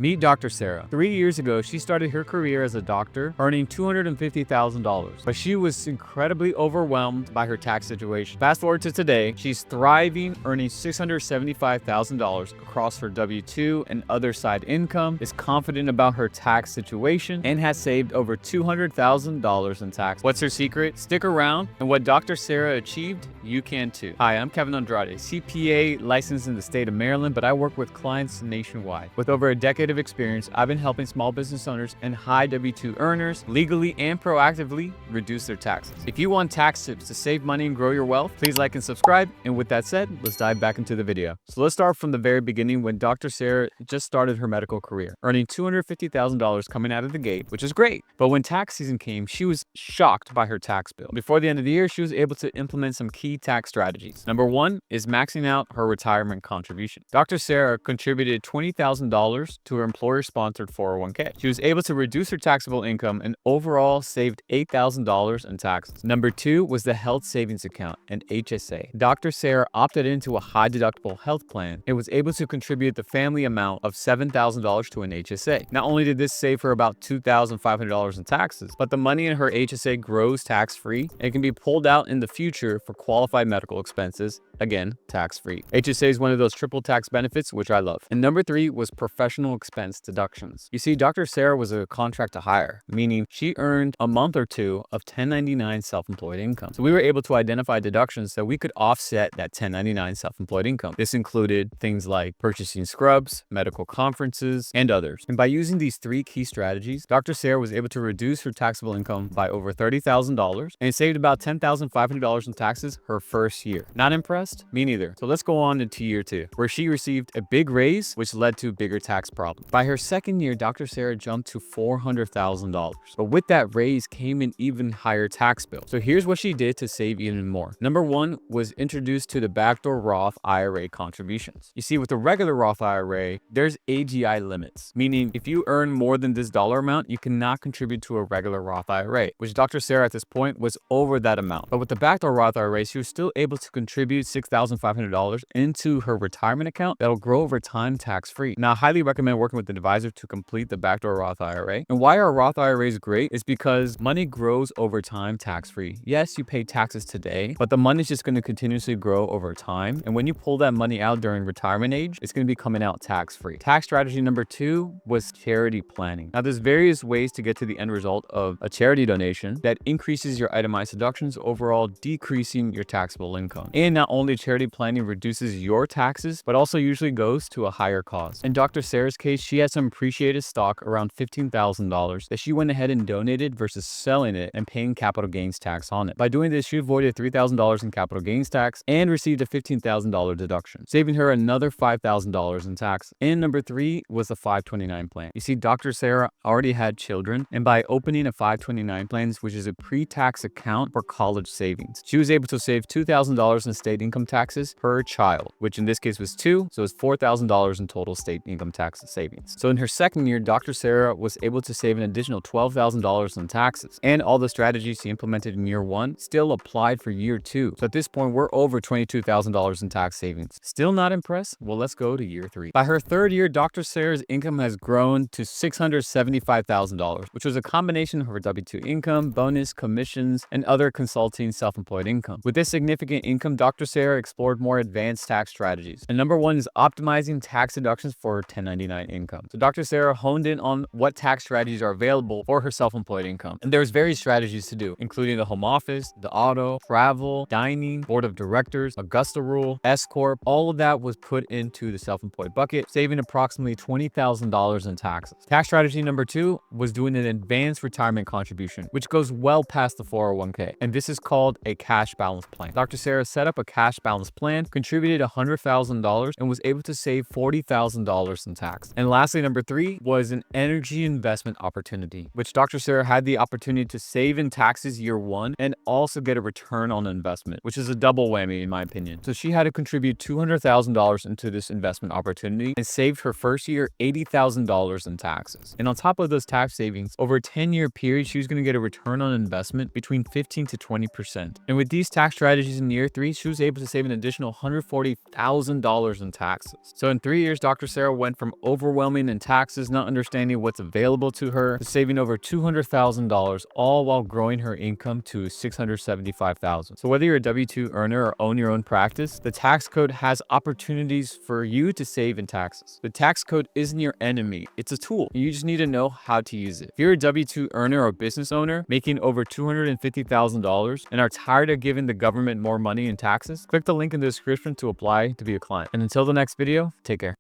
Meet Dr. Sarah. 3 years ago, she started her career as a doctor, earning $250,000, but she was incredibly overwhelmed by her tax situation. Fast forward to today, she's thriving, earning $675,000 across her W-2 and other side income, is confident about her tax situation, and has saved over $200,000 in tax. What's her secret? Stick around, and what Dr. Sarah achieved, you can too. Hi, I'm Kevin Andrade, CPA licensed in the state of Maryland, but I work with clients nationwide. With over a decade of experience, I've been helping small business owners and high W-2 earners legally and proactively reduce their taxes. If you want tax tips to save money and grow your wealth, please like and subscribe. And with that said, let's dive back into the video. So let's start from the very beginning when Dr. Sarah just started her medical career, earning $250,000 coming out of the gate, which is great. But when tax season came, she was shocked by her tax bill. Before the end of the year, she was able to implement some key tax strategies. Number one is maxing out her retirement contribution. Dr. Sarah contributed $20,000 to her employer-sponsored 401k. She was able to reduce her taxable income and overall saved $8,000 in taxes. Number two was the health savings account, an HSA. Dr. Sarah opted into a high-deductible health plan and was able to contribute the family amount of $7,000 to an HSA. Not only did this save her about $2,500 in taxes, but the money in her HSA grows tax-free and can be pulled out in the future for qualified medical expenses, again, tax-free. HSA is one of those triple tax benefits, which I love. And number three was professional expense deductions. You see, Dr. Sarah was a contract to hire, meaning she earned a month or two of 1099 self-employed income. So we were able to identify deductions so we could offset that 1099 self-employed income. This included things like purchasing scrubs, medical conferences, and others. And by using these three key strategies, Dr. Sarah was able to reduce her taxable income by over $30,000 and saved about $10,500 in taxes her first year. Not impressed? Me neither. So let's go on into year two, where she received a big raise, which led to bigger tax problems. By her second year, Dr. Sarah jumped to $400,000. But with that raise came an even higher tax bill. So here's what she did to save even more. Number one was introduced to the Backdoor Roth IRA contributions. You see, with the regular Roth IRA, there's AGI limits, meaning if you earn more than this dollar amount, you cannot contribute to a regular Roth IRA, which Dr. Sarah at this point was over that amount. But with the Backdoor Roth IRA, she was still able to contribute $6,500 into her retirement account that'll grow over time tax-free. Now, I highly recommend working with an advisor to complete the Backdoor Roth IRA. And why are Roth IRAs great is because money grows over time tax-free. Yes, you pay taxes today, but the money's just going to continuously grow over time. And when you pull that money out during retirement age, it's going to be coming out tax-free. Tax strategy number two was charity planning. Now, there's various ways to get to the end result of a charity donation that increases your itemized deductions, overall decreasing your taxable income. And not only charity planning reduces your taxes, but also usually goes to a higher cause. In Dr. Sarah's case, she had some appreciated stock around $15,000 that she went ahead and donated versus selling it and paying capital gains tax on it. By doing this, she avoided $3,000 in capital gains tax and received a $15,000 deduction, saving her another $5,000 in tax. And number three was the 529 plan. You see, Dr. Sarah already had children, and by opening a 529 plan, which is a pre-tax account for college savings, she was able to save $2,000 in state income taxes per child, which in this case was two, so it's $4,000 in total state income tax savings. So in her second year, Dr. Sarah was able to save an additional $12,000 in taxes, and all the strategies she implemented in year one still applied for year two. So at this point, we're over $22,000 in tax savings. Still not impressed? Well, let's go to year three. By her third year, Dr. Sarah's income has grown to $675,000, which was a combination of her W-2 income, bonus, commissions, and other consulting self-employed income. With this significant income, Dr. Sarah explored more advanced tax strategies. And number one is optimizing tax deductions for 1099 income. So Dr. Sarah honed in on what tax strategies are available for her self-employed income. And there's various strategies to do, including the home office, the auto, travel, dining, board of directors, Augusta rule, S Corp. All of that was put into the self-employed bucket, saving approximately $20,000 in taxes. Tax strategy number two was doing an advanced retirement contribution, which goes well past the 401k. And this is called a cash balance plan. Dr. Sarah set up a cash balance plan, contributed $100,000, and was able to save $40,000 in tax. And lastly, number three was an energy investment opportunity, which Dr. Sarah had the opportunity to save in taxes year one and also get a return on investment, which is a double whammy in my opinion. So she had to contribute $200,000 into this investment opportunity and saved her first year $80,000 in taxes. And on top of those tax savings, over a 10-year period, she was going to get a return on investment between 15 to 20%. And with these tax strategies in year three, she was able to save an additional $140,000 in taxes. So in 3 years, Dr. Sarah went from over overwhelming in taxes, not understanding what's available to her, to saving over $200,000, all while growing her income to $675,000. So whether you're a W-2 earner or own your own practice, the tax code has opportunities for you to save in taxes. The tax code isn't your enemy, it's a tool. You just need to know how to use it. If you're a W-2 earner or business owner making over $250,000 and are tired of giving the government more money in taxes, click the link in the description to apply to be a client. And until the next video, take care.